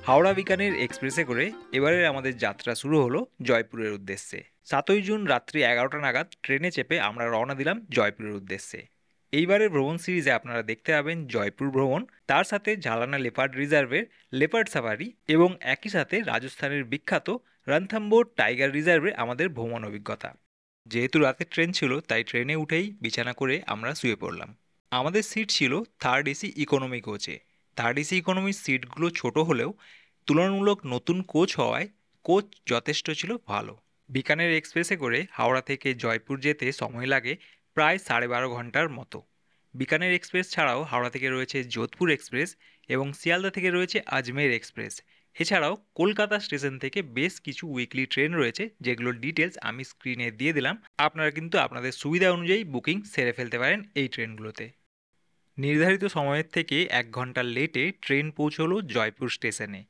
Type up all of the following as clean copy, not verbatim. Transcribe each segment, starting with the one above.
হাওড়া বিকানের এক্সপ্রেসে করে এবারের আমাদের যাত্রা শুরু হলো জয়পুরের উদ্দেশ্যে। 7ই জুন রাত্রি 11টা নাগাদ ট্রেনে চেপে আমরা রওনা দিলাম জয়পুরের উদ্দেশ্যে। এইবারের ভ্রমণ সিরিজে আপনারা দেখতে পাবেন জয়পুর ভ্রমণ, তার সাথে ঝালানা লেপার্ড রিজার্ভের লেপার্ড সাফারি এবং একই সাথে রাজস্থানের বিখ্যাত রণথম্বোর টাইগার রিজার্ভে আমাদের ভ্রমণ অভিজ্ঞতা। যেহেতু রাতের ট্রেন ছিল তাই ট্রেনে উঠেই বিছানা করে আমরা শুয়ে পড়লাম। আমাদের সিট ছিল থার্ড এসি ইকোনমি কোচে। থার্ড এসি ইকোনমির সিটগুলো ছোট হলেও তুলনামূলক নতুন কোচ হওয়ায় কোচ যথেষ্ট ছিল ভালো। বিকানের এক্সপ্রেসে করে হাওড়া থেকে জয়পুর যেতে সময় লাগে প্রায় 12.5 ঘন্টার মতো। বিকানের এক্সপ্রেস ছাড়াও হাওড়া থেকে রয়েছে যোধপুর এক্সপ্রেস এবং শিয়ালদা থেকে রয়েছে আজমের এক্সপ্রেস। এছাড়াও কলকাতা স্টেশন থেকে বেশ কিছু উইকলি ট্রেন রয়েছে, যেগুলোর ডিটেলস আমি স্ক্রিনে দিয়ে দিলাম। আপনারা কিন্তু আপনাদের সুবিধা অনুযায়ী বুকিং সেরে ফেলতে পারেন এই ট্রেনগুলোতে। নির্ধারিত সময়ের থেকে 1 ঘন্টা লেটে ট্রেন পৌঁছলো জয়পুর স্টেশনে।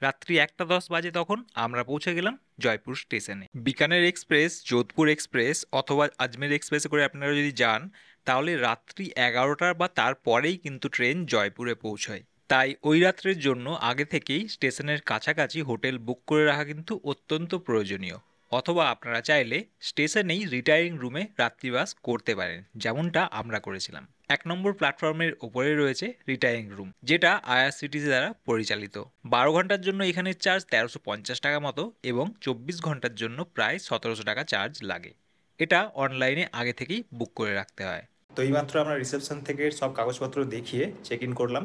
রাত্রি 1টা 10 বাজে তখন আমরা পৌঁছে গেলাম জয়পুর স্টেশনে। বিকানের এক্সপ্রেস, যোধপুর এক্সপ্রেস অথবা আজমের এক্সপ্রেসে করে আপনারা যদি যান তাহলে রাত্রি 11টা বা তারপরেই কিন্তু ট্রেন জয়পুরে পৌঁছায়। তাই ওই রাত্রের জন্য আগে থেকেই স্টেশনের কাছাকাছি হোটেল বুক করে রাখা কিন্তু অত্যন্ত প্রয়োজনীয়। অথবা আপনারা চাইলে স্টেশনেই রিটায়ারিং রুমে রাত্রিবাস করতে পারেন, যেমনটা আমরা করেছিলাম। 1 নম্বর প্ল্যাটফর্মের ওপরে রয়েছে রিটায়ারিং রুম, যেটা আইআরসিটিসি দ্বারা পরিচালিত। 12 ঘন্টার জন্য এখানে চার্জ 1350 টাকা মতো এবং 24 ঘন্টার জন্য প্রায় 1700 টাকা চার্জ লাগে। এটা অনলাইনে আগে থেকেই বুক করে রাখতে হয়। তো এইমাত্র আমরা রিসেপশন থেকে সব কাগজপত্র দেখিয়ে চেক ইন করলাম।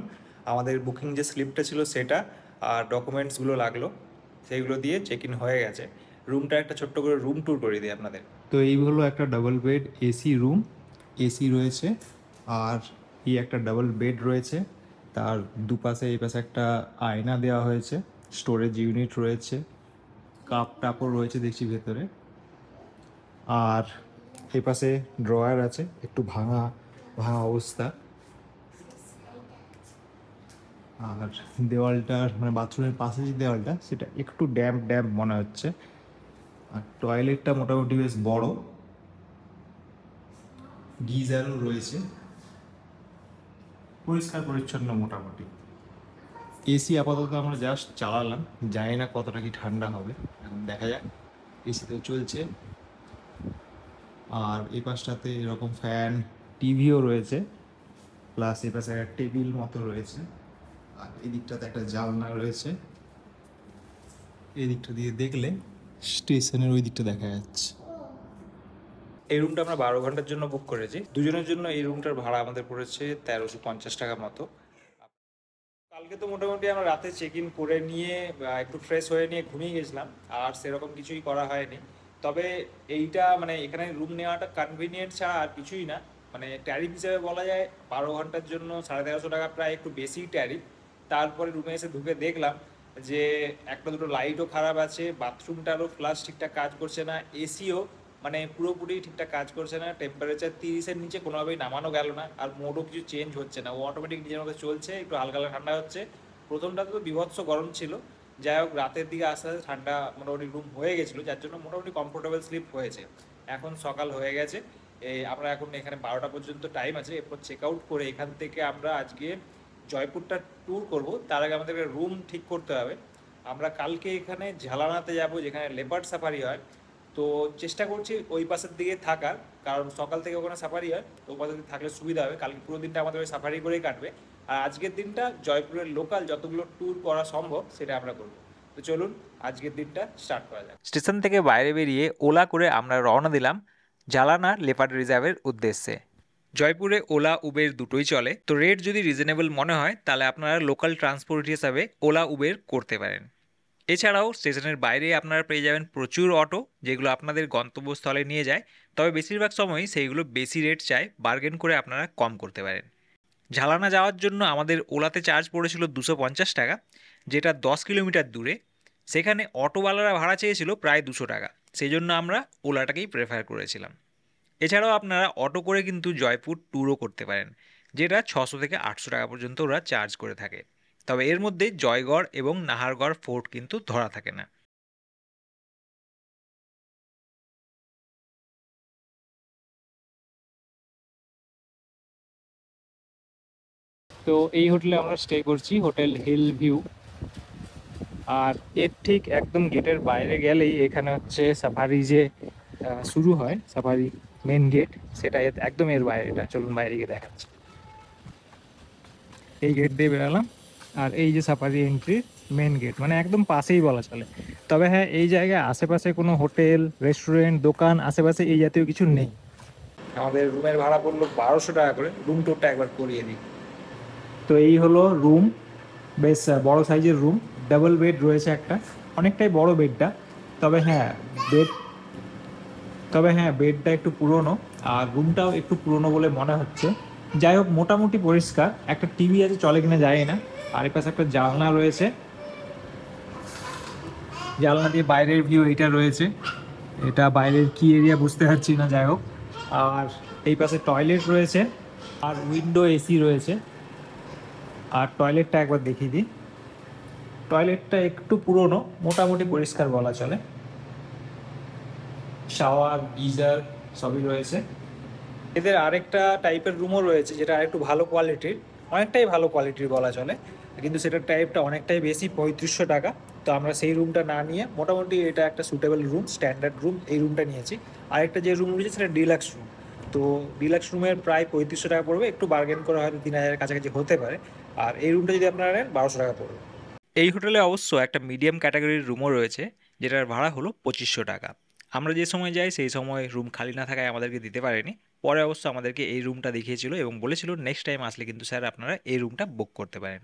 আমাদের বুকিং যে স্লিপটা ছিল সেটা আর ডকুমেন্টসগুলো লাগলো, সেইগুলো দিয়ে চেক ইন হয়ে গেছে। রুমটা একটা ছোট্ট করে রুম ট্যুর করে দিই আপনাদের। তো এই হলো একটা double bed AC room. AC রয়েছে আর এই একটা ডাবল বেড রয়েছে। তার দুপাশে এই পাশে একটা আয়না দেওয়া হয়েছে, স্টোরেজ ইউনিট রয়েছে, কাপ টাপও রয়েছে দেখছি ভেতরে। আর এই পাশে ড্রয়ার আছে, একটু ভাঙা ভাঙা অবস্থা। আর দেওয়ালটার মানে বাথরুমের পাশে যে দেওয়ালটা সেটা একটু ড্যাম্প ড্যাম্প মনে হচ্ছে। আর টয়লেটটা মোটামুটি বেশ বড়, গিজারও রয়েছে, পরিষ্কার পরিচ্ছন্ন মোটামুটি। এসি আপাতত আমরা জাস্ট চালালাম, জানি না কতটা কি ঠান্ডা হবে, এখন দেখা যাক। এসি তো চলছে। আর এই পাশটাতে এরকম ফ্যান, টিভিও রয়েছে, প্লাস এই পাশে একটা টেবিল মতো রয়েছে। আর এই দিকটাতে একটা জানলা রয়েছে, এই দিকটা দিয়ে দেখলে স্টেশনের ওই দিকটা দেখা যাচ্ছে। এই রুমটা আমরা 12 ঘন্টার জন্য বুক করেছি। দুজনের জন্য এই রুমটার ভাড়া আমাদের পড়েছে 1350 টাকা মতো। কালকে তো মোটামুটি আমরা রাতে চেক ইন করে নিয়ে একটু ফ্রেশ হয়ে নিয়ে ঘুমিয়ে গেছিলাম, আর সেরকম কিছুই করা হয়নি। তবে এইটা মানে এখানে রুম নেওয়াটা কনভিনিয়েন্ট ছাড়া আর কিছুই না। মানে ট্যারিফ হিসেবে বলা যায় 12 ঘন্টার জন্য 1350 টাকা প্রায় একটু বেশি ট্যারিফ। তারপরে রুমে এসে ঢুকে দেখলাম যে একটা দুটো লাইটও খারাপ আছে, বাথরুমটারও ফ্লাশ ঠিকঠাক কাজ করছে না, এসিও মানে পুরোপুরি ঠিকঠাক কাজ করছে না, টেম্পারেচার 30-এর নিচে কোনোভাবেই নামানো গেল না, আর মোডও কিছু চেঞ্জ হচ্ছে না, ও অটোমেটিক নিজের মতো চলছে, একটু হালকা হালকা ঠান্ডা হচ্ছে। প্রথমটাতে তো বিভৎস গরম ছিল, যাই হোক রাতের দিকে আস্তে আস্তে ঠান্ডা মোটামুটি রুম হয়ে গেছিলো, যার জন্য মোটামুটি কমফোর্টেবল স্লিপ হয়েছে। এখন সকাল হয়ে গেছে, এই আমরা এখন এখানে 12টা পর্যন্ত টাইম আছে, এরপর চেক আউট করে এখান থেকে আমরা আজকে জয়পুরটা ট্যুর করব। তার আগে আমাদের রুম ঠিক করতে হবে। আমরা কালকে এখানে ঝালানাতে যাব, যেখানে লেপার্ড সাফারি হয়। তো চেষ্টা করছি ওই পাশের দিকে থাকার, কারণ সকাল থেকে ওখানে সাফারি হয়, তো ওই পাশের দিকে থাকলে সুবিধা হবে। কালকে পুরো দিনটা আমাদের ওই সাফারি করেই কাটবে, আর আজকের দিনটা জয়পুরের লোকাল যতগুলো ট্যুর করা সম্ভব সেটা আমরা করব। তো চলুন আজকের দিনটা স্টার্ট করা যাক। স্টেশন থেকে বাইরে বেরিয়ে ওলা করে আমরা রওনা দিলাম জালানা লেপার্ড রিজার্ভের উদ্দেশ্যে। জয়পুরে ওলা উবের দুটোই চলে, তো রেট যদি রিজনেবল মনে হয় তাহলে আপনারা লোকাল ট্রান্সপোর্ট হিসাবে ওলা উবের করতে পারেন। এছাড়াও স্টেশনের বাইরে আপনারা পেয়ে যাবেন প্রচুর অটো, যেগুলো আপনাদের গন্তব্যস্থলে নিয়ে যায়, তবে বেশিরভাগ সময়ই সেইগুলো বেশি রেট চায়, বার্গেন করে আপনারা কম করতে পারেন। ঝালানা যাওয়ার জন্য আমাদের ওলাতে চার্জ পড়েছিল 250 টাকা, যেটা 10 কিলোমিটার দূরে। সেখানে অটোওয়ালারা ভাড়া চেয়েছিল প্রায় 200 টাকা, সেই জন্য আমরা ওলাটাকেই প্রেফার করেছিলাম। এছাড়াও আপনারা অটো করে কিন্তু জয়পুর ট্যুরও করতে পারেন, যেটা 600 থেকে 800 টাকা পর্যন্ত ওরা চার্জ করে থাকে। তবে এর মধ্যে জয়গড় এবং নাহারগড় ফোর্ট কিন্তু ধরা থাকে না। তো এই হোটেলে আমরা স্টে করছি, হোটেল হিল ভিউ। আর এর ঠিক একদম গেটের বাইরে গেলেই এখানে হচ্ছে সাফারি যে শুরু হয়, সাফারি মেন গেট, সেটা একদম এর বাইরেটা। চলুন বাইরে গিয়ে দেখাচ্ছি। এই গেট দিয়ে বেরালাম, আর এই যে সাফারি এন্ট্রি মেন গেট, মানে একদম পাশেই বলা চলে। তবে হ্যাঁ, এই জায়গায় আশেপাশে কোনো হোটেল, রেস্টুরেন্ট, দোকান আশেপাশে এই জাতীয় কিছু নেই। আমাদের রুমের ভাড়া পড়লো 1200 টাকা করে। রুম টুরটা একবার করিয়ে দিই। তো এই হলো রুম, বেশ বড় সাইজের রুম। ডাবল বেড রয়েছে একটা, অনেকটাই বড় বেডটা। তবে হ্যাঁ বেড বেডটা একটু পুরনো, আর রুমটাও একটু পুরনো বলে মনে হচ্ছে। যাই হোক, মোটামুটি পরিষ্কার। একটা টিভি আছে, চলে কিনা যায় না। আর এর পাশে একটা জানলা রয়েছে, জানলা দিয়ে বাইরের ভিউ এইটা রয়েছে। এটা বাইরের কি এরিয়া বুঝতে পারছি না, যাই হোক। আর এই পাশে টয়লেট রয়েছে, আর উইন্ডো এসি রয়েছে। আর টয়লেটটা একবার দেখিয়ে দিই। টয়লেটটা একটু পুরনো, মোটামুটি পরিষ্কার বলা চলে। শাওয়ার, গিজার সবই রয়েছে। এদের আরেকটা টাইপের রুমও রয়েছে, যেটা আরেকটু ভালো কোয়ালিটির, অনেকটাই ভালো কোয়ালিটির বলা চলে, কিন্তু সেটার টাইপটা অনেকটাই বেশি, 3500 টাকা। তো আমরা সেই রুমটা না নিয়ে মোটামুটি এটা একটা সুটেবল রুম, স্ট্যান্ডার্ড রুম, এই রুমটা নিয়েছি। আরেকটা যে রুম রয়েছে সেটা ডিলাক্স রুম। তো ডিলাক্স রুমের প্রায় 3500 টাকা পড়বে, একটু বার্গেন করা হয়তো 3000-এর কাছাকাছি হতে পারে। আর এই রুমটা যদি আপনারা নেন 1200 টাকা পড়বে। এই হোটেলে অবশ্য একটা মিডিয়াম ক্যাটাগরির রুমও রয়েছে, যেটার ভাড়া হলো 2500 টাকা। আমরা যে সময় যাই সেই সময় রুম খালি না থাকায় আমাদেরকে দিতে পারেনি। পরে অবশ্য আমাদেরকে এই রুমটা দেখিয়েছিল এবং বলেছিল নেক্সট টাইম আসলে কিন্তু স্যার আপনারা এই রুমটা বুক করতে পারেন।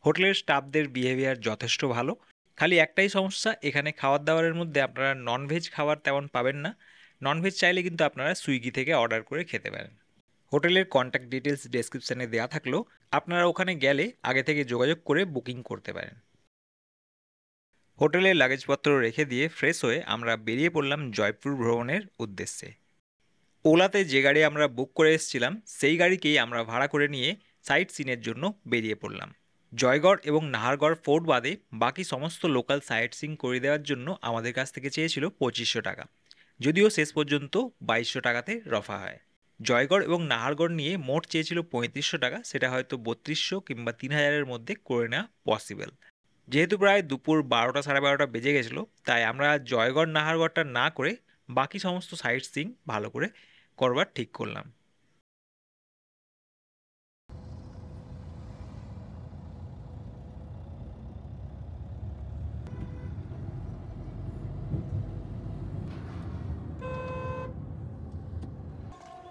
হোটেলের স্টাফদের বিহেভিয়ার যথেষ্ট ভালো। খালি একটাই সমস্যা, এখানে খাবার দাবারের মধ্যে আপনারা ননভেজ খাবার তেমন পাবেন না। ননভেজ চাইলে কিন্তু আপনারা সুইগি থেকে অর্ডার করে খেতে পারেন। হোটেলের কন্ট্যাক্ট ডিটেলস ডেসক্রিপশানে দেওয়া থাকলেও আপনারা ওখানে গেলে আগে থেকে যোগাযোগ করে বুকিং করতে পারেন। হোটেলে লাগেজপত্র রেখে দিয়ে ফ্রেশ হয়ে আমরা বেরিয়ে পড়লাম জয়পুর ভ্রমণের উদ্দেশ্যে। ওলাতে যে গাড়ি আমরা বুক করে এসেছিলাম সেই গাড়িকেই আমরা ভাড়া করে নিয়ে সাইট সিনের জন্য বেরিয়ে পড়লাম। জয়গড় এবং নাহারগড় ফোর্ট বাদে বাকি সমস্ত লোকাল সাইট সিং করে দেওয়ার জন্য আমাদের কাছ থেকে চেয়েছিল 2500 টাকা, যদিও শেষ পর্যন্ত 2200 টাকাতে রফা হয়। জয়গড় এবং নাহারগড় নিয়ে মোট চেয়েছিল 3500 টাকা, সেটা হয়তো 3200 কিংবা 3000-এর মধ্যে করে নেওয়া পসিবল। যেহেতু প্রায় দুপুর 12টা সাড়ে 12টা বেজে গেছিলো, তাই আমরা জয়গড় নাহারগড়টা না করে বাকি সমস্ত সাইট সিং ভালো করে করবার ঠিক করলাম।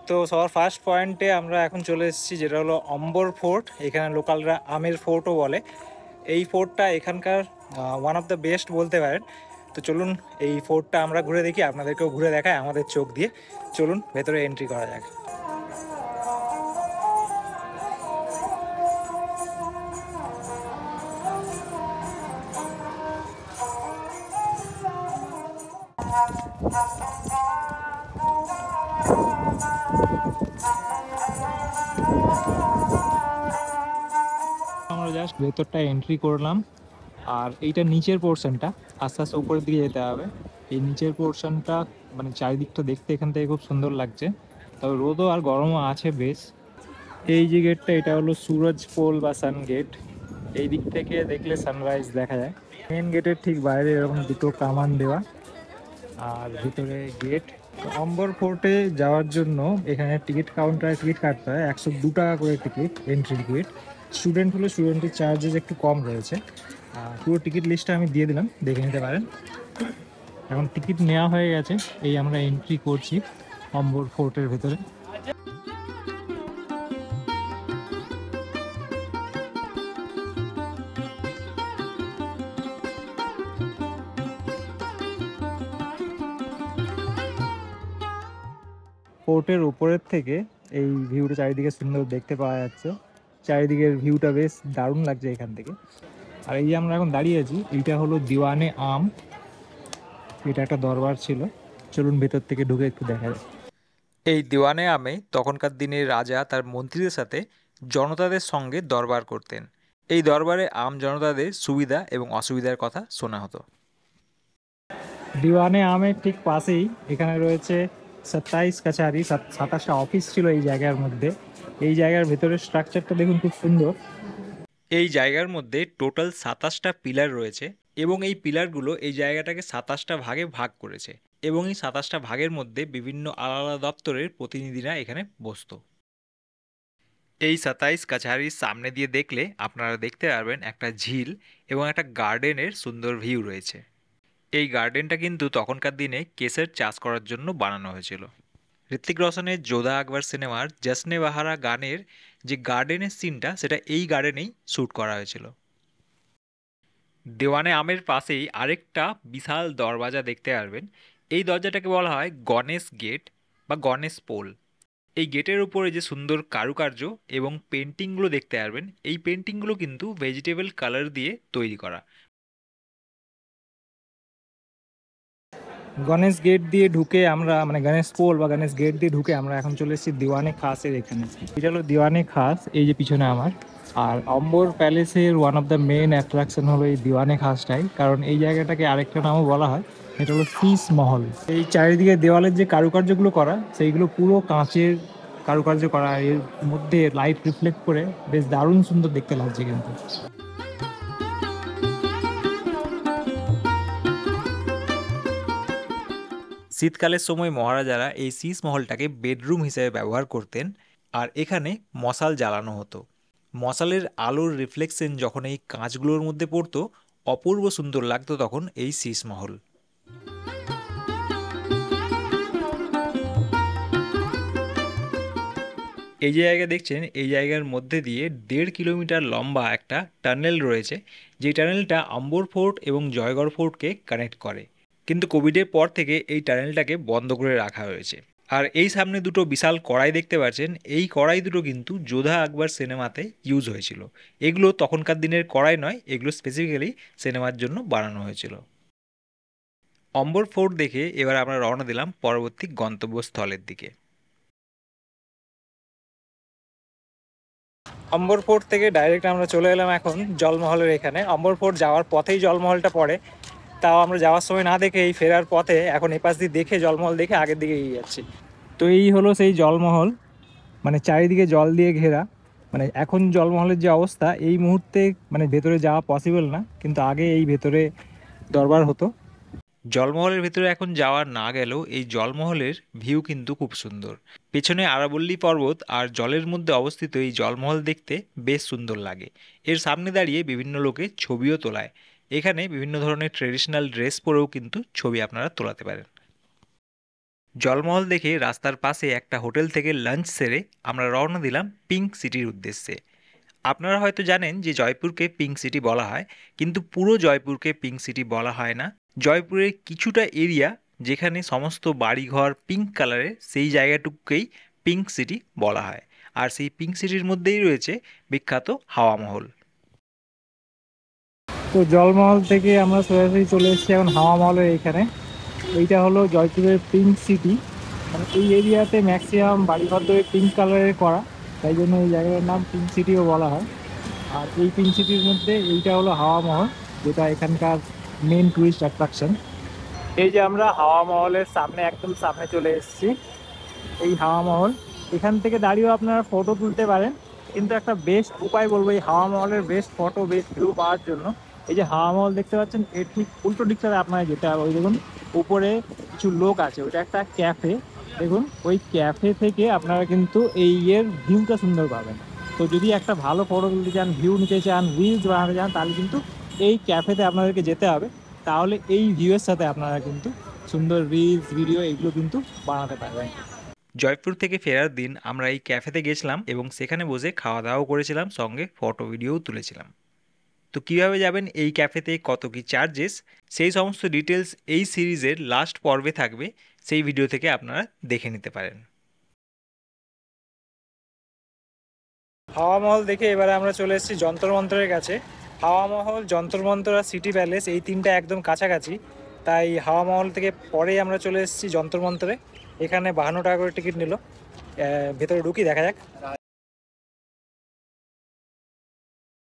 তো সবার ফার্স্ট পয়েন্টে আমরা এখন চলে এসেছি, যেটা হলো অম্বর ফোর্ট। এখানে লোকালরা আমের ফোর্টও বলে। এই ফোর্টটা এখানকার ওয়ান অফ দ্য বেস্ট বলতে পারেন। তো চলুন এই ফোর্টটা আমরা ঘুরে দেখি, আপনাদেরকেও ঘুরে দেখায় আমাদের চোখ দিয়ে। চলুন ভেতরে এন্ট্রি করা যাক। আমরা জাস্ট ভেতরটা এন্ট্রি করলাম, আর এইটা নিচের পোর্শনটা, আস্তে আস্তে উপরের দিকে যেতে হবে। এই নিচের পোর্শনটা মানে চারিদিকটা দেখতে এখান থেকে খুব সুন্দর লাগছে, তবে রোদও আর গরমও আছে বেশ। এই যে গেটটা, এটা হলো সুরজ পোল বা সান গেট। এই দিক থেকে দেখলে সানরাইজ দেখা যায়। মেন গেটের ঠিক বাইরে এরকম দুটো কামান দেওয়া, আর ভিতরে গেট। অম্বর ফোর্টে যাওয়ার জন্য এখানে টিকিট কাউন্টারে টিকিট কাটতে হয়, 102 টাকা করে টিকিট, এন্ট্রি টিকিট। স্টুডেন্ট হলে স্টুডেন্টের চার্জেস একটু কম রয়েছে। পুরো টিকিট লিস্টটা আমি দিয়ে দিলাম, দেখে নিতে পারেন। এখন টিকিট নেওয়া হয়ে গেছে, এই আমরা এন্ট্রি করছি অম্বর ফোর্টের ভেতরে। ফোর্টের উপরের থেকে এই ভিউটা চারিদিকে সুন্দর দেখতে পাওয়া যাচ্ছে। চারিদিকের ভিউটা বেশ দারুণ লাগছে এখান থেকে। আর এই যে আমরা এখন দাঁড়িয়ে আছি, এইটা হলো দিওয়ানে আম। এটা একটা দরবার ছিল, চলুন ভেতর থেকে ঢুকে একটু দেখা যায়। এই দিওয়ানে আমে তখনকার দিনে রাজা তার মন্ত্রীদের সাথে জনতাদের সঙ্গে দরবার করতেন। এই দরবারে আম জনতাদের সুবিধা এবং অসুবিধার কথা শোনা হতো। দিওয়ানে আমের ঠিক পাশেই এখানে রয়েছে 27 কাছারি, 27টা অফিস ছিল এই জায়গার মধ্যে। এই জায়গার ভেতরের স্ট্রাকচারটা দেখুন, খুব সুন্দর। এই জায়গার মধ্যে টোটাল 27টা পিলার রয়েছে, এবং এই পিলারগুলো এই জায়গাটাকে 27টা ভাগে ভাগ করেছে এবং এই 27টা ভাগের মধ্যে বিভিন্ন আলাদা দপ্তরের প্রতিনিধিরা এখানে বসতো। এই 27 কাছারির সামনে দিয়ে দেখলে আপনারা দেখতে পারবেন একটা ঝিল এবং একটা গার্ডেনের সুন্দর ভিউ রয়েছে। এই গার্ডেনটা কিন্তু তখনকার দিনে কেসের চাষ করার জন্য বানানো হয়েছিল। ঋত্বিক রোশনের যোধা আকবর সিনেমার জশ্নে বাহারা গানের যে গার্ডেনের সিনটা সেটা এই গার্ডেনেই শ্যুট করা হয়েছিল। দেওয়ানে আমের পাশেই আরেকটা বিশাল দরওয়াজা দেখতে পারবেন। এই দরজাটাকে বলা হয় গণেশ গেট বা গণেশ পোল। এই গেটের উপরে যে সুন্দর কারুকার্য এবং পেন্টিংগুলো দেখতে পারবেন, এই পেন্টিংগুলো কিন্তু ভেজিটেবল কালার দিয়ে তৈরি করা। গণেশ গেট দিয়ে ঢুকে আমরা মানে গণেশ পোল বা গণেশ গেট দিয়ে ঢুকে আমরা এখন চলে এসেছি দিওয়ানে খাসের এখানে। এটা হলো দিওয়ানে খাস, এই যে পিছনে আমার। আর অম্বর প্যালেসের one of the main attraction হলো এই দিওয়ানে খাসটাই, কারণ এই জায়গাটাকে আরেকটা নামও বলা হয়, এটা হলো শীষ মহল। এই চারিদিকে দেওয়ালের যে কারুকার্যগুলো করা সেইগুলো পুরো কাঁচের কারুকার্য করা, এর মধ্যে লাইট রিফ্লেক্ট করে বেশ দারুণ সুন্দর দেখতে লাগছে কিন্তু। শীতকালের সময় মহারাজারা এই শীষ মহলটাকে বেডরুম হিসেবে ব্যবহার করতেন আর এখানে মশাল জ্বালানো হতো। মশালের আলোর রিফ্লেকশন যখন এই কাঁচগুলোর মধ্যে পড়তো, অপূর্ব সুন্দর লাগতো তখন এই শীষ মহল। এই যে জায়গা দেখছেন, এই জায়গার মধ্যে দিয়ে 1.5 কিলোমিটার লম্বা একটা টানেল রয়েছে, যে টানেলটা আম্বর ফোর্ট এবং জয়গড় ফোর্টকে কানেক্ট করে। কিন্তু কোভিডের পর থেকে এই টানেলটাকে বন্ধ করে রাখা হয়েছে। আর এই সামনে দুটো বিশাল কড়াই দেখতে পাচ্ছেন, এই কড়াই দুটো কিন্তু যোধা আকবর সিনেমাতে ইউজ হয়েছিল। এগুলো তখনকার দিনের কড়াই নয়, এগুলো স্পেসিফিক্যালি সিনেমার জন্য বানানো হয়েছিল। অম্বর ফোর্ট দেখে এবার আমরা রওনা দিলাম পরবর্তী গন্তব্যস্থলের দিকে। অম্বর ফোর্ট থেকে ডাইরেক্ট আমরা চলে এলাম এখন জলমহলের এখানে। অম্বর ফোর্ট যাওয়ার পথেই জলমহলটা পড়ে, তাও আমরা যাওয়ার সময় না দেখে এই ফেরার পথে এখন এপাশ দিয়ে দেখে জলমহল দেখে আগের দিকে এগিয়ে যাচ্ছি। তো এই হলো সেই জলমহল, মানে চারিদিকে জল দিয়ে ঘেরা। মানে এখন জলমহলের যে অবস্থা, এই মুহূর্তে মানে ভেতরে যাওয়া পসিবল না, কিন্তু আগে এই ভেতরে দরবার হতো। জলমহলের ভেতরে এখন যাওয়া না গেলেও এই জলমহলের ভিউ কিন্তু খুব সুন্দর। পেছনে আরাবল্লী পর্বত আর জলের মধ্যে অবস্থিত এই জলমহল দেখতে বেশ সুন্দর লাগে। এর সামনে দাঁড়িয়ে বিভিন্ন লোকে ছবিও তোলায়। এখানে বিভিন্ন ধরনের ট্রেডিশনাল ড্রেস পরেও কিন্তু ছবি আপনারা তোলাতে পারেন। জলমহল দেখে রাস্তার পাশে একটা হোটেল থেকে লাঞ্চ সেরে আমরা রওনা দিলাম পিঙ্ক সিটির উদ্দেশ্যে। আপনারা হয়তো জানেন যে জয়পুরকে পিঙ্ক সিটি বলা হয়, কিন্তু পুরো জয়পুরকে পিঙ্ক সিটি বলা হয় না। জয়পুরের কিছুটা এরিয়া যেখানে সমস্ত বাড়িঘর পিঙ্ক কালারের, সেই জায়গাটুকুকেই পিঙ্ক সিটি বলা হয়। আর সেই পিঙ্ক সিটির মধ্যেই রয়েছে বিখ্যাত হাওয়া মহল। তো জলমহল থেকে আমরা সরাসরি চলে এসেছি এখন হাওয়া মহলের এখানে। এইটা হলো জয়পুরের পিঙ্ক সিটি, মানে এই এরিয়াতে ম্যাক্সিমাম বাড়িঘর ধরে পিঙ্ক কালারের করা, তাই জন্য এই জায়গাটার নাম পিঙ্ক সিটিও বলা হয়। আর এই পিঙ্ক সিটির মধ্যে এইটা হলো হাওয়া মহল, যেটা এখানকার মেন টুরিস্ট অ্যাট্রাকশন। এই যে আমরা হাওয়া মহলের সামনে একদম সামনে চলে এসেছি। এই হাওয়া মহল, এখান থেকে দাঁড়িয়েও আপনারা ফটো তুলতে পারেন, কিন্তু একটা বেস্ট উপায় বলবো এই হাওয়া মহলের বেস্ট ফটো বেস্ট ভিউ পাওয়ার জন্য, এই যে হাওয়া মহল দেখতে পাচ্ছেন এর ঠিক উল্টো দিকটাতে আপনারা যেতে হবে। ওই দেখুন উপরে কিছু লোক আছে, ওটা একটা ক্যাফে। দেখুন ওই ক্যাফে থেকে আপনারা কিন্তু এই এর ভিউটা সুন্দর পাবেন। তো যদি একটা ভালো ফটো তুলতে চান, ভিউ নিতে চান, রিলস বানাতে চান, তাহলে কিন্তু এই ক্যাফেতে আপনাদেরকে যেতে হবে। তাহলে এই ভিউয়ের সাথে আপনারা কিন্তু সুন্দর রিলস ভিডিও এগুলো কিন্তু বানাতে পারবেন। জয়পুর থেকে ফেরার দিন আমরা এই ক্যাফেতে গেছিলাম এবং সেখানে বসে খাওয়া দাওয়াও করেছিলাম, সঙ্গে ফটো ভিডিওও তুলেছিলাম। তো কীভাবে যাবেন এই ক্যাফেতে, কত কী চার্জেস, সেই সমস্ত ডিটেলস এই সিরিজের লাস্ট পর্বে থাকবে, সেই ভিডিও থেকে আপনারা দেখে নিতে পারেন। হাওয়া মহল দেখে এবারে আমরা চলে এসেছি যন্তর মন্তরের কাছে। হাওয়া মহল, যন্তর মন্তর আর সিটি প্যালেস এই তিনটা একদম কাছাকাছি, তাই হাওয়া মহল থেকে পরেই আমরা চলে এসেছি যন্তর মন্তরে। এখানে 52 টাকা করে টিকিট নিল। ভেতরে ঢুকি, দেখা যাক।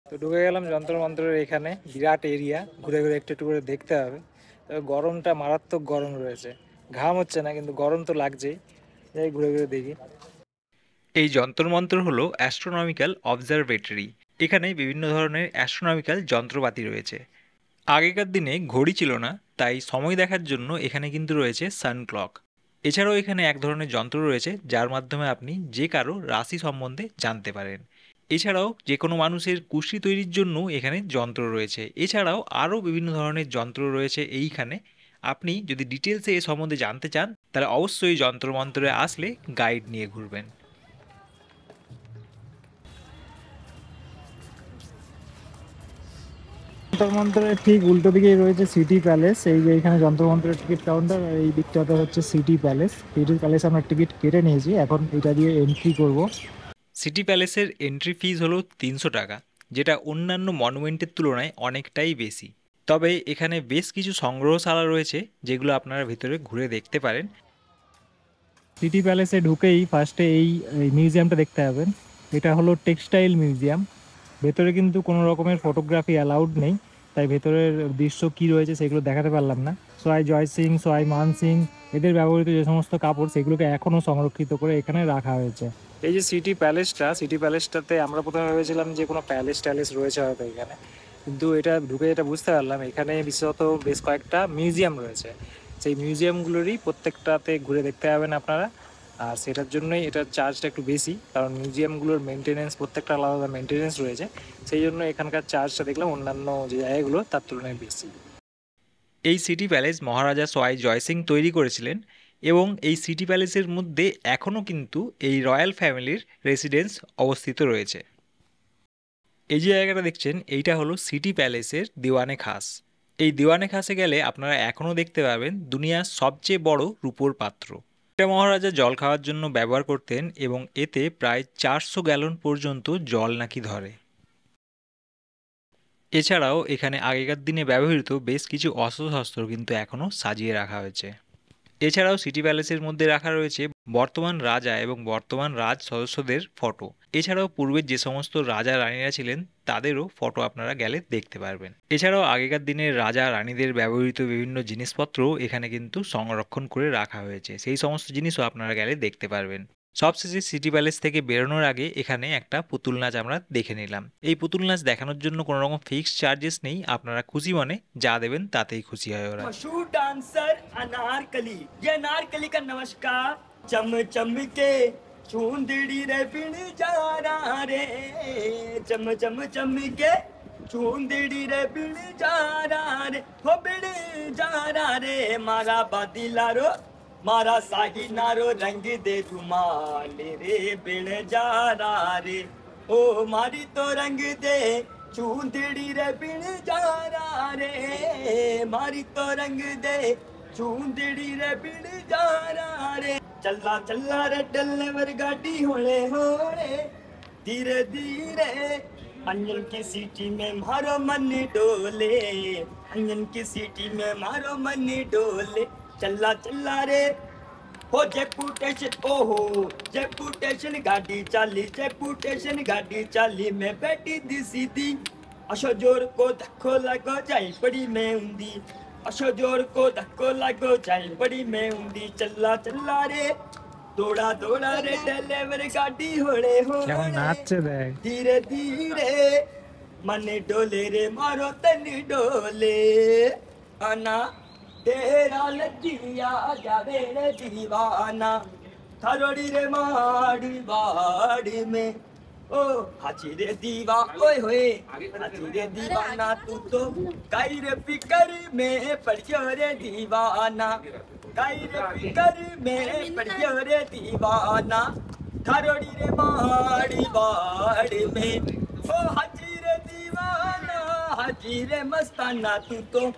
তো ঢুকে গেলাম যন্তর মন্তরের এখানে। বিরাট এরিয়া, ঘুরে ঘুরে একটু একটু করে দেখতে হবে। তবে গরমটা মারাত্মক গরম রয়েছে, ঘাম হচ্ছে না কিন্তু গরম তো লাগছেই। যাই ঘুরে ঘুরে দেখি। এই যন্তর মন্তর হলো অ্যাস্ট্রোনমিক্যাল অবজারভেটরি। এখানে বিভিন্ন ধরনের অ্যাস্ট্রোনমিক্যাল যন্ত্রপাতি রয়েছে। আগেকার দিনে ঘড়ি ছিল না, তাই সময় দেখার জন্য এখানে কিন্তু রয়েছে সানক্লক। এছাড়াও এখানে এক ধরনের যন্ত্র রয়েছে যার মাধ্যমে আপনি যে কারো রাশি সম্বন্ধে জানতে পারেন। এছাড়াও যে কোনো মানুষের কুষ্টি তৈরির জন্য এখানে যন্ত্র রয়েছে। এছাড়াও আরও বিভিন্ন ধরনের যন্ত্র রয়েছে এইখানে। আপনি যদি ডিটেলসে এ সম্বন্ধে জানতে চান তাহলে অবশ্যই যন্ত্রমন্ত্রে আসলে গাইড নিয়ে ঘুরবেন। যন্তর মন্ত্রের ঠিক উল্টো দিকেই রয়েছে সিটি প্যালেস। এই যে এখানে যন্তর মন্ত্রের টিকিট কাউন্টার, আর এই দিকটাতে হচ্ছে সিটি প্যালেস। সিটি প্যালেস আমরা টিকিট কেটে নিয়েছি, এখন এটা দিয়ে এন্ট্রি করব। সিটি প্যালেসের এন্ট্রি ফিজ হলো 300 টাকা, যেটা অন্যান্য মনুমেন্টের তুলনায় অনেকটাই বেশি। তবে এখানে বেশ কিছু সংগ্রহশালা রয়েছে যেগুলো আপনারা ভিতরে ঘুরে দেখতে পারেন। সিটি প্যালেসে ঢুকেই ফার্স্টে এই মিউজিয়ামটা দেখতে পাবেন। এটা হলো টেক্সটাইল মিউজিয়াম। ভেতরে কিন্তু কোনো রকমের ফটোগ্রাফি অ্যালাউড নেই, তাই ভেতরের দৃশ্য কি রয়েছে সেগুলো দেখাতে পারলাম না। সোয়াই জয় সিং, সোয়াই মান সিং এদের ব্যবহৃত যে সমস্ত কাপড় সেগুলোকে এখনও সংরক্ষিত করে এখানে রাখা হয়েছে। এই যে সিটি প্যালেসটাতে আমরা প্রথমে ভেবেছিলাম যে কোনো প্যালেস ট্যালেস রয়েছে হয়তো এখানে, কিন্তু এটা ঢুকে যেটা বুঝতে পারলাম এখানে বিশেষত বেশ কয়েকটা মিউজিয়াম রয়েছে। সেই মিউজিয়ামগুলোরই প্রত্যেকটাতে ঘুরে দেখতে পাবেন আপনারা। আর সেটার জন্যই এটার চার্জটা একটু বেশি, কারণ মিউজিয়ামগুলোর মেনটেনেন্স প্রত্যেকটা আলাদা মেনটেনেন্স রয়েছে। সেই জন্য এখানকার চার্জটা দেখলাম অন্যান্য যে জায়গাগুলো তার তুলনায় বেশি। এই সিটি প্যালেস মহারাজা সোয়াই জয় সিং তৈরি করেছিলেন এবং এই সিটি প্যালেসের মধ্যে এখনও কিন্তু এই রয়্যাল ফ্যামিলির রেসিডেন্স অবস্থিত রয়েছে। এই যে জায়গাটা দেখছেন এইটা হলো সিটি প্যালেসের দিওয়ানে খাস। এই দিওয়ানে খাসে গেলে আপনারা এখনও দেখতে পাবেন দুনিয়ার সবচেয়ে বড় রূপোর পাত্র। এটা মহারাজা জল খাওয়ার জন্য ব্যবহার করতেন এবং এতে প্রায় 400 গ্যালন পর্যন্ত জল নাকি ধরে। এছাড়াও এখানে আগেকার দিনে ব্যবহৃত বেশ কিছু অস্ত্রশস্ত্র কিন্তু এখনও সাজিয়ে রাখা হয়েছে। এছাড়াও সিটি প্যালেসের মধ্যে রাখা রয়েছে বর্তমান রাজা এবং বর্তমান রাজ সদস্যদের ফটো। এছাড়াও পূর্বের যে সমস্ত রাজা রানীরা ছিলেন তাদেরও ফটো আপনারা গেলে দেখতে পারবেন। এছাড়াও আগেকার দিনের রাজা রানীদের ব্যবহৃত বিভিন্ন জিনিসপত্র এখানে কিন্তু সংরক্ষণ করে রাখা হয়েছে, সেই সমস্ত জিনিসও আপনারা গেলে দেখতে পারবেন। সবশেষে সিটি প্যালেস থেকে বেরোনোর আগে এখানে একটা পুতুল নাচ আমরা দেখে নিলাম। এই পুতুল নাচ দেখানোর জন্য কোনো রকম ফিক্সড চার্জেস নেই, আপনারা খুশি মনে যা দেবেন তাতেই খুশি হয় ওরা। मशहूर डांसर अनारकली, ये अनारकली का नमस्कार। चम चम के चूंदड़ी रे बिन जा रहा रे, चम चम चम के चूंदड़ी रे बिन जा रहा रे, हो बिन जा रहा रे, मारा बादिलारो मारा साही नारो, रंग दे रुमाल रे बिन जा रहा रे, ओ मारी तो रंग दे चूंदड़ी रे बिन जा रहा रे, मारी तो रंग दे चूंदड़ी रे बिन जा रहा रे, चल्ला चल्ला रे डल्लेवर गाड़ी होले होले, धीरे धीरे अंजन की सीटी में मारो मन डोले, अंजन की सीटी में मारो मन डोले, चल्ला चल्ला रे हो जयपुर स्टेशन, ओहो जयपुर स्टेशन गाड़ी चाली, जयपुर स्टेशन गाड़ी चाली, मैं बैठी दी सीधी, अशो जोर को धक्को लगो जाई पड़ी मैं उंदी, अशो जोर को धक्को लगो जाई पड़ी मैं उंदी, चल्ला चल्ला रे दौड़ा दौड़ा रे डलेवर गाड़ी होले কেমন নাচছে होले, দেখ। धीरे धीरे मन डोले रे मारो तन डोले, आना तेरा लजिया जावे रे दीवाना, थरोड़ी रे माड़ी बाड़ी में, ओ हाजी रे दीवा ओए होए, हाजी रे दीवाना तू तो काई रे फिकर में पड़ियो रे दीवाना, काई रे फिकर में पड़ियो रे दीवाना, थरोड़ी रे माड़ी बाड़ी में, ओ हाजी रे दीवाना हाजी रे मस्ताना, तू तो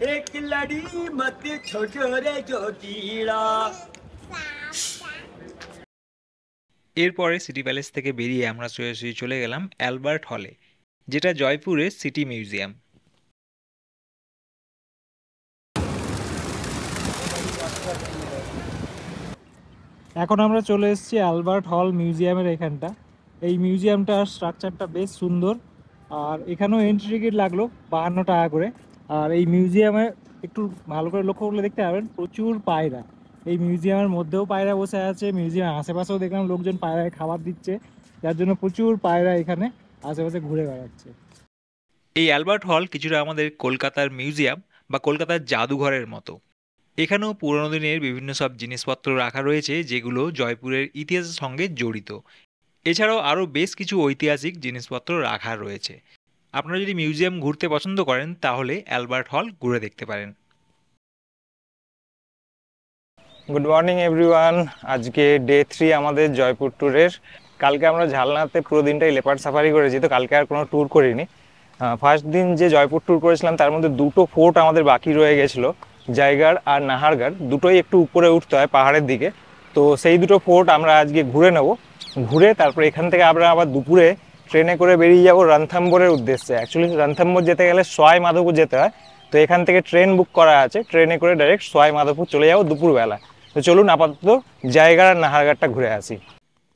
एक लड़ी मत छोड़ो रे जोगीड़ा। এরপরে সিটি প্যালেস থেকে বেরিয়ে আমরা সোজাসুজি চলে গেলাম অ্যালবার্ট হলে, যেটা জয়পুরের সিটি মিউজিয়াম। এখন আমরা চলে এসেছি অ্যালবার্ট হল মিউজিয়ামের এখানটা। এই মিউজিয়ামটার স্ট্রাকচারটা বেশ সুন্দর, আর এখানেও এন্ট্রি টিকিট লাগলো 52 টাকা করে। আর এই মিউজিয়ামে একটু ভালো করে লক্ষ্য করলে দেখতে পাবেন প্রচুর পায়রা। এই মিউজিয়ামের মধ্যেও পায়রা বসে আছে, মিউজিয়ামের আশেপাশেও দেখলাম লোকজন পায়রায় খাবার দিচ্ছে, যার জন্য প্রচুর পায়রা এখানে আশেপাশে ঘুরে বেড়াচ্ছে। এই অ্যালবার্ট হল কিছুটা আমাদের কলকাতার মিউজিয়াম বা কলকাতার জাদুঘরের মতো। এখানেও পুরোনো দিনের বিভিন্ন সব জিনিসপত্র রাখা রয়েছে যেগুলো জয়পুরের ইতিহাসের সঙ্গে জড়িত। এছাড়াও আরও বেশ কিছু ঐতিহাসিক জিনিসপত্র রাখা রয়েছে। আপনারা যদি মিউজিয়াম ঘুরতে পছন্দ করেন তাহলে অ্যালবার্ট হল ঘুরে দেখতে পারেন। Good morning everyone. আজকে ডে 3 আমাদের জয়পুর ট্যুরের। কালকে আমরা ঝালনাতে পুরো দিনটাই লেপার্ড সাফারি করেছি, তো কালকে আর কোনো ট্যুর করিনি। ফার্স্ট দিন যে জয়পুর ট্যুর করেছিলাম তার মধ্যে দুটো ফোর্ট আমাদের বাকি রয়ে গেছিলো, জয়গড় আর নাহারগড়। দুটোই একটু উপরে উঠতে হয় পাহাড়ের দিকে, তো সেই দুটো ফোর্ট আমরা আজকে ঘুরে নেব। ঘুরে তারপর এখান থেকে আমরা আবার দুপুরে ট্রেনে করে বেরিয়ে যাবো রণথম্বরের উদ্দেশ্যে। অ্যাকচুয়ালি রণথম্বর যেতে গেলে সওয়াই মাধোপুর যেতে হয়, তো এখান থেকে ট্রেন বুক করা আছে, ট্রেনে করে ডাইরেক্ট সওয়াই মাধোপুর চলে যাবো দুপুরবেলা। তো চলুন আপাতত জয়গড় আর নাহারগড়টা ঘুরে আসি।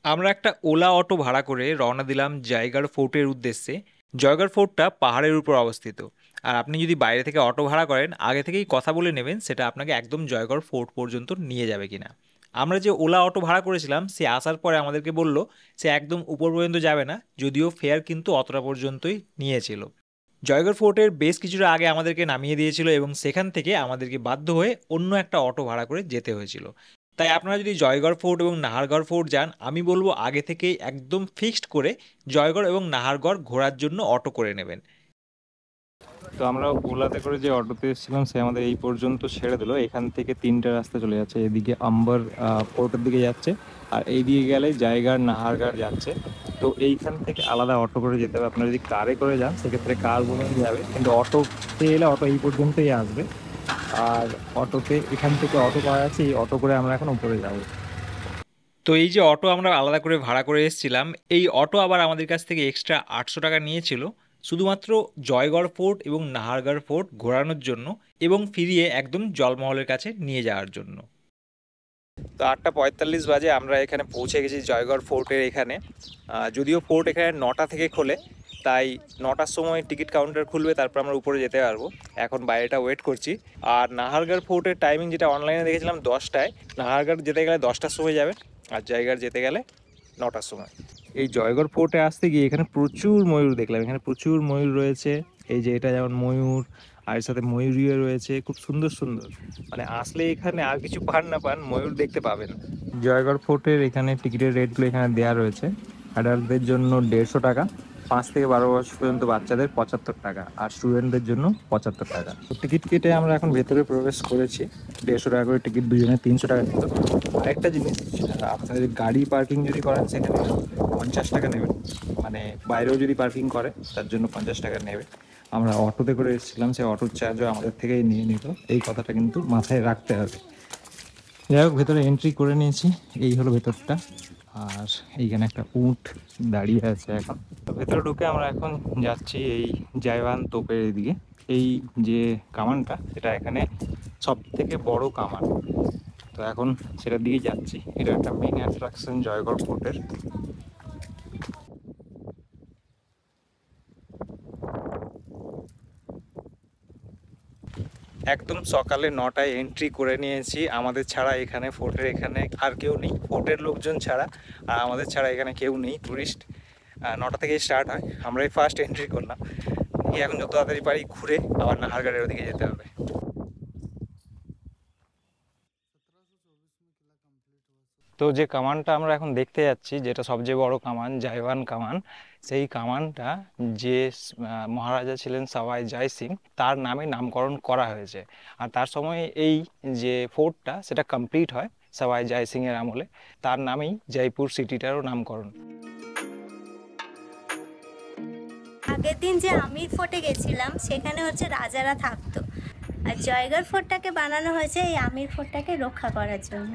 আমরা একটা ওলা অটো ভাড়া করে রওনা দিলাম জয়গড় ফোর্টের উদ্দেশ্যে। জয়গড় ফোর্টটা পাহাড়ের উপর অবস্থিত, আর আপনি যদি বাইরে থেকে অটো ভাড়া করেন আগে থেকেই কথা বলে নেবেন সেটা আপনাকে একদম জয়গড় ফোর্ট পর্যন্ত নিয়ে যাবে কিনা। আমরা যে ওলা অটো ভাড়া করেছিলাম সে আসার পরে আমাদেরকে বলল সে একদম উপর পর্যন্ত যাবে না, যদিও ফেয়ার কিন্তু অতটা পর্যন্তই নিয়েছিল। জয়গড় ফোর্টের বেশ কিছুটা আগে আমাদেরকে নামিয়ে দিয়েছিল এবং সেখান থেকে আমাদেরকে বাধ্য হয়ে অন্য একটা অটো ভাড়া করে যেতে হয়েছিল। তাই আপনারা যদি জয়গড় ফোর্ট এবং নাহারগড় ফোর্ট যান, আমি বলবো আগে থেকেই একদম ফিক্সড করে জয়গড় এবং নাহারগড় ঘোরার জন্য অটো করে নেবেন। তো আমরা ওলাতে করে যে অটোতে এসেছিলাম সে আমাদের এই পর্যন্ত ছেড়ে দিল। এখান থেকে 3টে রাস্তা চলে যাচ্ছে, এদিকে আম্বার ফোর্টের দিকে যাচ্ছে, আর এই দিকে গেলে জয়গড় নাহারগড় যাচ্ছে। তো এইখান থেকে আলাদা অটো করে যেতে হবে। আপনারা যদি কারে করে যান সেক্ষেত্রে কার বলে যাবে, কিন্তু অটোতে এলে অটো এই পর্যন্তই আসবে। আর অটোতে এখান থেকে অটো পাওয়া যাচ্ছে, এই অটো করে আমরা এখন উপরে যাব। তো এই যে অটো আমরা আলাদা করে ভাড়া করে এসেছিলাম, এই অটো আবার আমাদের কাছ থেকে এক্সট্রা 800 টাকা নিয়েছিল শুধুমাত্র জয়গড় ফোর্ট এবং নাহারগড় ফোর্ট ঘোরানোর জন্য এবং ফিরিয়ে একদম জলমহলের কাছে নিয়ে যাওয়ার জন্য। তো 8:45 বাজে আমরা এখানে পৌঁছে গেছি জয়গড় ফোর্টের এখানে। যদিও ফোর্ট এখানে 9টা থেকে খোলে, তাই 9টার সময় টিকিট কাউন্টার খুলবে, তারপর আমরা উপরে যেতে পারবো। এখন বাইরেটা ওয়েট করছি। আর নাহারগড় ফোর্টের টাইমিং যেটা অনলাইনে দেখেছিলাম 10টায়। নাহারগড় যেতে গেলে 10টার সময় যাবে, আর জয়গড় যেতে গেলে 9টার সময়। এই জয়গড় ফোর্টে আসতে গিয়ে এখানে প্রচুর ময়ূর দেখলাম। এখানে প্রচুর ময়ূর রয়েছে, এই যে এটা যেমন ময়ূর, আর এর সাথে ময়ূরীও রয়েছে, খুব সুন্দর সুন্দর। মানে আসলে এখানে আর কিছু পান না পান ময়ূর দেখতে পাবেন। জয়গড় ফোর্টের এখানে টিকিটের রেটগুলো এখানে দেওয়া রয়েছে। অ্যাডাল্টদের জন্য 150 টাকা, 5 থেকে 12 বছর পর্যন্ত বাচ্চাদের 75 টাকা, আর স্টুডেন্টদের জন্য 75 টাকা। তো টিকিট কেটে আমরা এখন ভেতরে প্রবেশ করেছি। 150 টাকা করে টিকিট, দুজনে 300 টাকা নিত। আরেকটা জিনিস, আপনাদের গাড়ি পার্কিং যদি করেন সেখানে 50 টাকা নেবেন, মানে বাইরেও যদি পার্কিং করে তার জন্য 50 টাকা নেবে। আমরা অটোতে করে এসেছিলাম, সেই অটোর চার্জও আমাদের থেকেই নিয়ে নিত, এই কথাটা কিন্তু মাথায় রাখতে হবে। যাই হোক, ভেতরে এন্ট্রি করে নিয়েছি, এই হলো ভেতরটা। আর এইখানে একটা উট দাঁড়িয়ে আছে এখন। তো ভেতরে ঢুকে আমরা এখন যাচ্ছি এই জায়ওয়ান তোপের দিকে। এই যে কামানটা, এটা এখানে সব থেকে বড় কামান, তো এখন সেটার দিকে যাচ্ছি। এটা একটা মেইন অ্যাট্রাকশন জয়গড় ফোর্টের। একদম সকালে 9টায় এন্ট্রি করে নিয়েছি। আমাদের ছাড়া এখানে ফোর্টের এখানে আর কেউ নেই, ফোর্টের লোকজন ছাড়া। আর আমাদের ছাড়া এখানে কেউ নেই, টুরিস্ট। 9টা থেকেই স্টার্ট হয়, আমরাই ফার্স্ট এন্ট্রি করলাম। এখন যত তাড়াতাড়ি পারি ঘুরে আবার নাহারগড়ের ওদিকে যেতে হবে। তো যে কামানটা আমরা এখন দেখতে যাচ্ছি, যেটা সবচেয়ে বড় কামান, জায়ওয়ান কামান, সেই কামানটা যে মহারাজা ছিলেন সওয়াই জয় সিং, তার নামে নামকরণ করা হয়েছে। আর তার সময় এই যে ফোর্টটা সেটা কমপ্লিট হয় সওয়াই জয় সিংয়ের আমলে, তার নামেই জয়পুর সিটিটারও নামকরণ। আগের দিন যে আমির ফোর্টে গেছিলাম সেখানে হচ্ছে রাজারা থাকতো, আর জয়গড় ফোর্টটাকে বানানো হয়েছে এই আমির ফোর্টটাকে রক্ষা করার জন্য।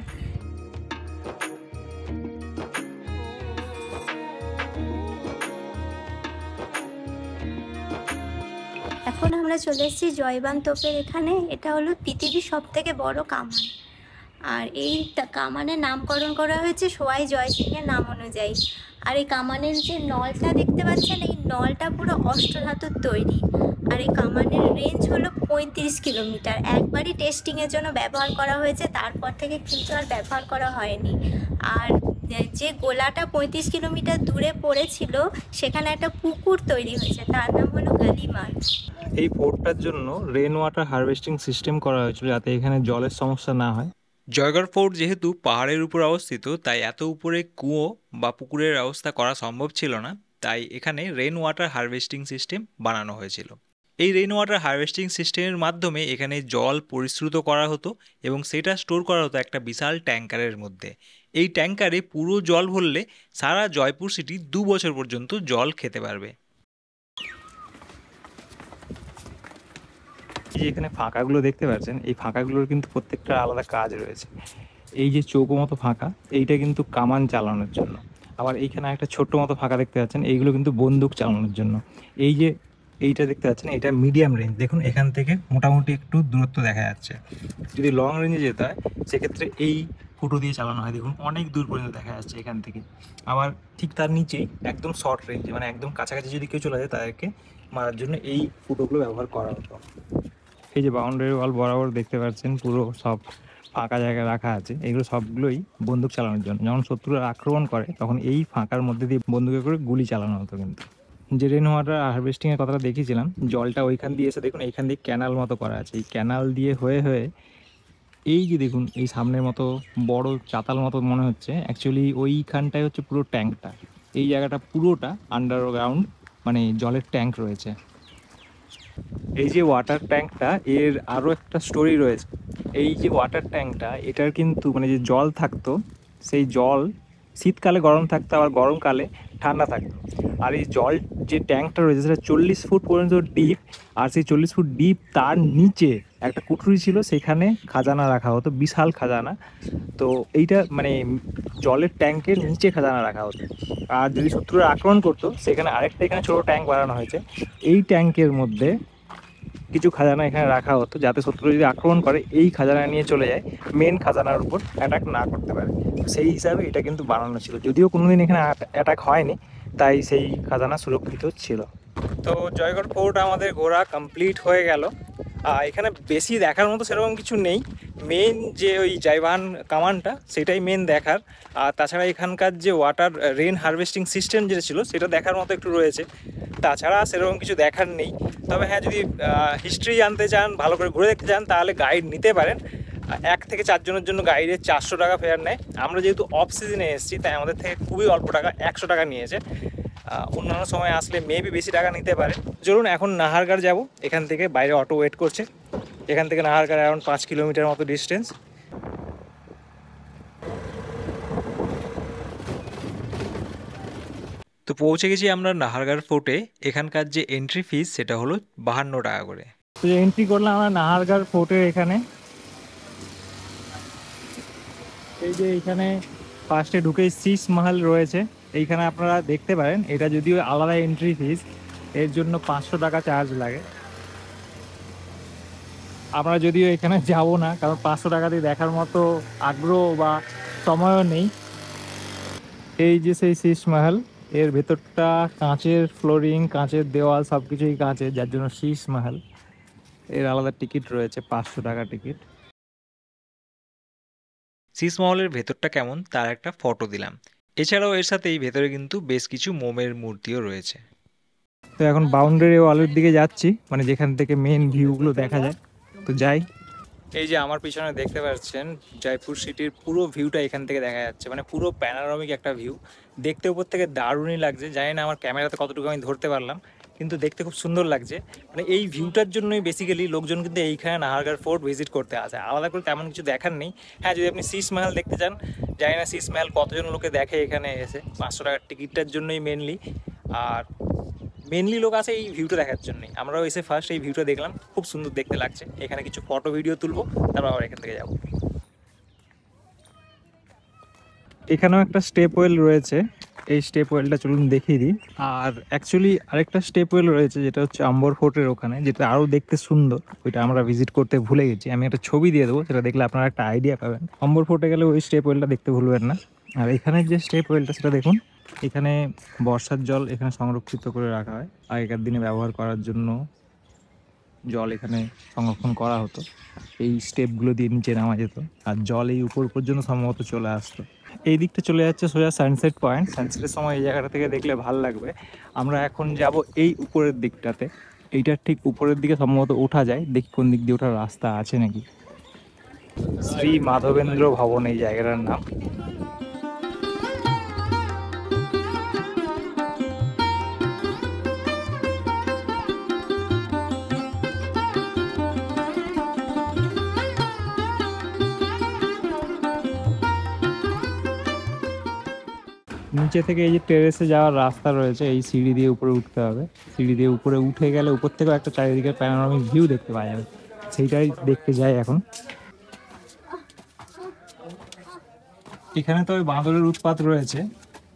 এখন আমরা চলে এসেছি জয়বান তোপের এখানে। এটা হলো পৃথিবীর সবথেকে বড় কামান, আর এই কামানের নামকরণ করা হয়েছে সওয়াই জয় সিংয়ের নাম অনুযায়ী। আর এই কামানের যে নলটা দেখতে পাচ্ছেন, এই নলটা পুরো অষ্টধাতুর তৈরি। আর এই কামানের রেঞ্জ হলো 35 কিলোমিটার। একবারই টেস্টিংয়ের জন্য ব্যবহার করা হয়েছে, তারপর থেকে কিন্তু আর ব্যবহার করা হয়নি। আর যে গোলাটা 35 কিলোমিটার দূরে পড়েছিল সেখানে একটা পুকুর তৈরি হয়েছে, তার নাম হলো গালিমার। এই ফোর্টটার জন্য রেন ওয়াটার হারভেস্টিং সিস্টেম করা হয়েছিল যাতে এখানে জলের সমস্যা না হয়। জয়গড় ফোর্ট যেহেতু পাহাড়ের উপর অবস্থিত, তাই এত উপরে কুয়ো বা পুকুরের ব্যবস্থা করা সম্ভব ছিল না, তাই এখানে রেন ওয়াটার হারভেস্টিং সিস্টেম বানানো হয়েছিল। এই রেন ওয়াটার হারভেস্টিং সিস্টেমের মাধ্যমে এখানে জল পরিশ্রুত করা হতো এবং সেটা স্টোর করা হতো একটা বিশাল ট্যাঙ্কারের মধ্যে। এই ট্যাঙ্কারে পুরো জল ভরলে সারা জয়পুর সিটি 2 বছর পর্যন্ত জল খেতে পারবে। এই যে এখানে ফাঁকাগুলো দেখতে পাচ্ছেন, এই ফাঁকাগুলোর কিন্তু প্রত্যেকটা আলাদা কাজ রয়েছে। এই যে চৌকো মতো ফাঁকা, এইটা কিন্তু কামান চালানোর জন্য। আবার এইখানে একটা ছোট্ট মতো ফাঁকা দেখতে পাচ্ছেন, এইগুলো কিন্তু বন্দুক চালানোর জন্য। এই যে এইটা দেখতে পাচ্ছেন, এটা মিডিয়াম রেঞ্জ। দেখুন এখান থেকে মোটামুটি একটু দূরত্ব দেখা যাচ্ছে। যদি লং রেঞ্জে যেতে হয় সেক্ষেত্রে এই ফুটো দিয়ে চালানো হয়। দেখুন অনেক দূর পর্যন্ত দেখা যাচ্ছে এখান থেকে। আবার ঠিক তার নিচেই একদম শর্ট রেঞ্জে, মানে একদম কাছাকাছি যদি কেউ চলে যায় তাদেরকে মারার জন্য এই ফুটোগুলো ব্যবহার করা হতো। এই যে বাউন্ডারি ওয়াল বরাবর দেখতে পাচ্ছেন পুরো সব ফাঁকা জায়গায় রাখা আছে, এগুলো সবগুলোই বন্দুক চালানোর জন্য। যখন শত্রুরা আক্রমণ করে তখন এই ফাঁকার মধ্যে দিয়ে বন্দুকে করে গুলি চালানো হতো। কিন্তু যে রেন ওয়াটার হারভেস্টিংয়ের কথাটা দেখিয়েছিলাম, জলটা ওইখান দিয়ে এসে দেখুন এইখান দিয়ে ক্যানাল মতো করা আছে। এই ক্যানাল দিয়ে হয়ে হয়ে এই যে দেখুন এই সামনের মতো বড় চাতাল মতো মনে হচ্ছে, অ্যাকচুয়ালি ওইখানটাই হচ্ছে পুরো ট্যাঙ্কটা। এই জায়গাটা পুরোটা আন্ডারগ্রাউন্ড, মানে জলের ট্যাঙ্ক রয়েছে। এই যে ওয়াটার ট্যাঙ্কটা, এর আরও একটা স্টোরি রয়েছে। এই যে ওয়াটার ট্যাঙ্কটা, এটার কিন্তু মানে যে জল থাকতো, সেই জল শীতকালে গরম থাকতো, আবার গরমকালে ঠান্ডা থাকতো। আর এই জল যে ট্যাঙ্কটা রয়েছে সেটা 40 ফুট পর্যন্ত ডিপ, আর সেই 40 ফুট ডিপ তার নিচে একটা কুঠুরি ছিল, সেখানে খাজানা রাখা হতো, বিশাল খাজানা। তো এইটা মানে জলের ট্যাঙ্কের নিচে খাজানা রাখা হতো। আর যদি শত্রুরা আক্রমণ করতো সেখানে আরেকটা এখানে ছোটো ট্যাঙ্ক বানানো হয়েছে। এই ট্যাঙ্কের মধ্যে কিছু খাজানা এখানে রাখা হতো যাতে শত্রু যদি আক্রমণ করে এই খাজানা নিয়ে চলে যায়, মেন খাজানার উপর অ্যাটাক না করতে পারে। সেই হিসাবে এটা কিন্তু বানানো ছিল, যদিও কোনোদিন এখানে অ্যাটাক হয়নি, তাই সেই খাজানা সুরক্ষিত ছিল। তো জয়গড় ফোর্ট আমাদের ঘোরা কমপ্লিট হয়ে গেল। এখানে বেশি দেখার মতো সেরকম কিছু নেই। মেন যে ওই জাইবান কামানটা সেটাই মেন দেখার। আর তাছাড়া এখানকার যে ওয়াটার রেন হারভেস্টিং সিস্টেম যেটা ছিল সেটা দেখার মতো একটু রয়েছে। তাছাড়া সেরকম কিছু দেখার নেই। তবে হ্যাঁ, যদি হিস্ট্রি জানতে চান, ভালো করে ঘুরে দেখতে চান, তাহলে গাইড নিতে পারেন। 1 থেকে 4 জনের জন্য গাইডের 400 টাকা ফেয়ার নেয়। আমরা যেহেতু অফ সিজনে এসেছি তাই আমাদের থেকে খুবই অল্প টাকা, 100 টাকা নিয়েছে। অন্যান্য সময় আসলে মেবি বেশি টাকা নিতে পারে। চলুন এখন নাহারগড় যাব। এখান থেকে বাইরে অটো ওয়েট করছে। এখান থেকে নাহারগড় অ্যারাউন্ড 5 কিলোমিটার মতো ডিস্টেন্স। তো পৌঁছে গেছি আমরা নাহারগড় ফোর্টে। এখানকার যে এন্ট্রি ফিস সেটা হলো 52 টাকা করে। তো এন্ট্রি করলাম আমরা নাহারগড় ফোর্টের এখানে। এই যে এইখানে ফার্স্টে ঢুকেই শীষ মহল রয়েছে, এইখানে আপনারা দেখতে পারেন। এটা যদিও আলাদা এন্ট্রি ফিস, এর জন্য 500 টাকা চার্জ লাগে। আমরা যদিও এখানে যাব না, কারণ 500 টাকা দিয়ে দেখার মতো আগ্রহ বা সময়ও নেই। এই যে সেই শীষ মহল, এর ভেতরটা কাঁচের ফ্লোরিং, কাঁচের দেওয়াল, সব কিছুই কাঁচের, যার জন্য শীষ মহল। এর আলাদা টিকিট রয়েছে, 500 টাকা টিকিট। শীষ মহলের ভেতরটা কেমন তার একটা ফটো দিলাম। এছাড়াও এর সাথে এই ভেতরে কিন্তু বেশ কিছু মোমের মূর্তিও রয়েছে। তো এখন বাউন্ডারি ওয়ালের দিকে যাচ্ছি, মানে যেখান থেকে মেন ভিউগুলো দেখা যায়। তো যাই। এই যে আমার পিছনে দেখতে পাচ্ছেন জয়পুর সিটির পুরো ভিউটা এখান থেকে দেখা যাচ্ছে, মানে পুরো প্যানোরামিক একটা ভিউ। দেখতে উপর থেকে দারুণই লাগছে। জানি না আমার ক্যামেরাতে কতটুকু আমি ধরতে পারলাম, কিন্তু দেখতে খুব সুন্দর লাগছে। মানে এই ভিউটার জন্যই বেসিক্যালি লোকজন কিন্তু এইখানে নাহারগড় ফোর্ট ভিজিট করতে আসে। আলাদা করে তেমন কিছু দেখার নেই। হ্যাঁ, যদি আপনি শীষ মহল দেখতে চান, জানি না শীষ মহল কতজন লোকে দেখে এখানে এসে। 500 টাকার টিকিটটার জন্যই মেনলি। আর মেনলি লোক আছে এই ভিউটা দেখার জন্যই। আমরাও এসে ফার্স্ট এই ভিউটা দেখলাম, খুব সুন্দর দেখতে লাগছে। এখানে কিছু ফটো ভিডিও তুলবো, তারপর আবার এখান থেকে যাবো। এখানেও একটা স্টেপ ওয়েল রয়েছে, এই স্টেপ ওয়েলটা চলুন দেখিয়ে দিই। আর অ্যাকচুয়ালি আরেকটা স্টেপ ওয়েল রয়েছে যেটা হচ্ছে আম্বর ফোর্টের ওখানে, যেটা আরও দেখতে সুন্দর। ওইটা আমরা ভিজিট করতে ভুলে গেছি। আমি একটা ছবি দিয়ে দেবো, সেটা দেখলে আপনারা একটা আইডিয়া পাবেন। আম্বর ফোর্টে গেলে ওই স্টেপ ওয়েলটা দেখতে ভুলবেন না। আর এখানের যে স্টেপ ওয়েলটা সেটা দেখুন। এখানে বর্ষার জল এখানে সংরক্ষিত করে রাখা হয়। আগেকার দিনে ব্যবহার করার জন্য জল এখানে সংরক্ষণ করা হতো। এই স্টেপগুলো দিয়ে নিচে নামা যেত, আর জল এই উপর পর্যন্ত সম্ভবত চলে আসতো। এই দিকটা চলে যাচ্ছে সোজা সানসেট পয়েন্ট। সানসেটের সময় এই জায়গাটা থেকে দেখলে ভালো লাগবে। আমরা এখন যাব এই উপরের দিকটাতে, এইটার ঠিক উপরের দিকে সম্ভবত ওঠা যায়, দেখি কোন দিক দিয়ে ওঠার রাস্তা আছে নাকি। শ্রী মাধবেন্দ্র ভবন এই জায়গাটার নাম। নিচে থেকে এই যে টেরেসে যাওয়ার রাস্তা রয়েছে, এই সিঁড়ি দিয়ে উপরে উঠতে হবে। সিঁড়ি দিয়ে উপরে উঠে গেলে উপর থেকেও একটা চারিদিকে প্যানোরামিক ভিউ দেখতে পাওয়া যাবে, সেইটাই দেখতে যাই এখন। এখানে তো ওই বাঁদরের উৎপাত রয়েছে,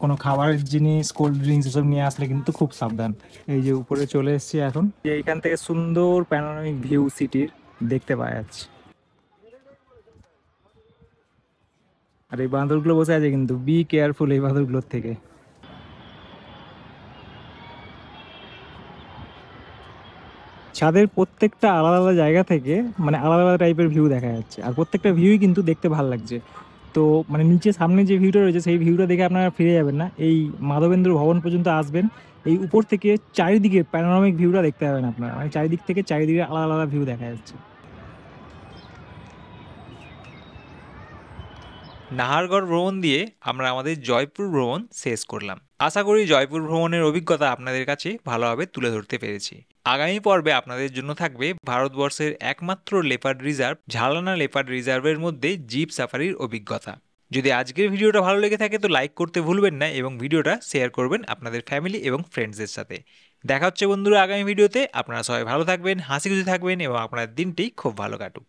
কোনো খাবারের জিনিস, কোল্ড ড্রিঙ্কস এসব নিয়ে আসলে কিন্তু খুব সাবধান। এই যে উপরে চলে এসেছি এখন, এইখান থেকে সুন্দর প্যানোরামিক ভিউ সিটির দেখতে পাওয়া যাচ্ছে। আর এই বাঁদরগুলো বসে আছে, কিন্তু বি কেয়ারফুল এই বাঁদরগুলোর থেকে। ছাদের প্রত্যেকটা আলাদা আলাদা জায়গা থেকে মানে আলাদা আলাদা টাইপের ভিউ দেখা যাচ্ছে, আর প্রত্যেকটা ভিউই কিন্তু দেখতে ভালো লাগছে। তো মানে নিচে সামনে যে ভিউটা রয়েছে সেই ভিউটা দেখে আপনারা ফিরে যাবেন না, এই মাধবেন্দ্র ভবন পর্যন্ত আসবেন, এই উপর থেকে চারিদিকে প্যানোরামিক ভিউটা দেখতে পাবেন আপনারা, মানে চারিদিক থেকে চারিদিকে আলাদা আলাদা ভিউ দেখা যাচ্ছে। নাহারগড় ভ্রমণ দিয়ে আমরা আমাদের জয়পুর ভ্রমণ শেষ করলাম। আশা করি জয়পুর ভ্রমণের অভিজ্ঞতা আপনাদের কাছে ভালোভাবে তুলে ধরতে পেরেছি। আগামী পর্বে আপনাদের জন্য থাকবে ভারতবর্ষের একমাত্র লেপার্ড রিজার্ভ ঝালানা লেপার্ড রিজার্ভের মধ্যে জিপ সাফারির অভিজ্ঞতা। যদি আজকের ভিডিওটা ভালো লেগে থাকে তো লাইক করতে ভুলবেন না এবং ভিডিওটা শেয়ার করবেন আপনাদের ফ্যামিলি এবং ফ্রেন্ডসদের সাথে। দেখা হচ্ছে বন্ধুরা আগামী ভিডিওতে। আপনারা সবাই ভালো থাকবেন, হাসি খুশি থাকবেন এবং আপনার দিনটি খুব ভালো কাটুক।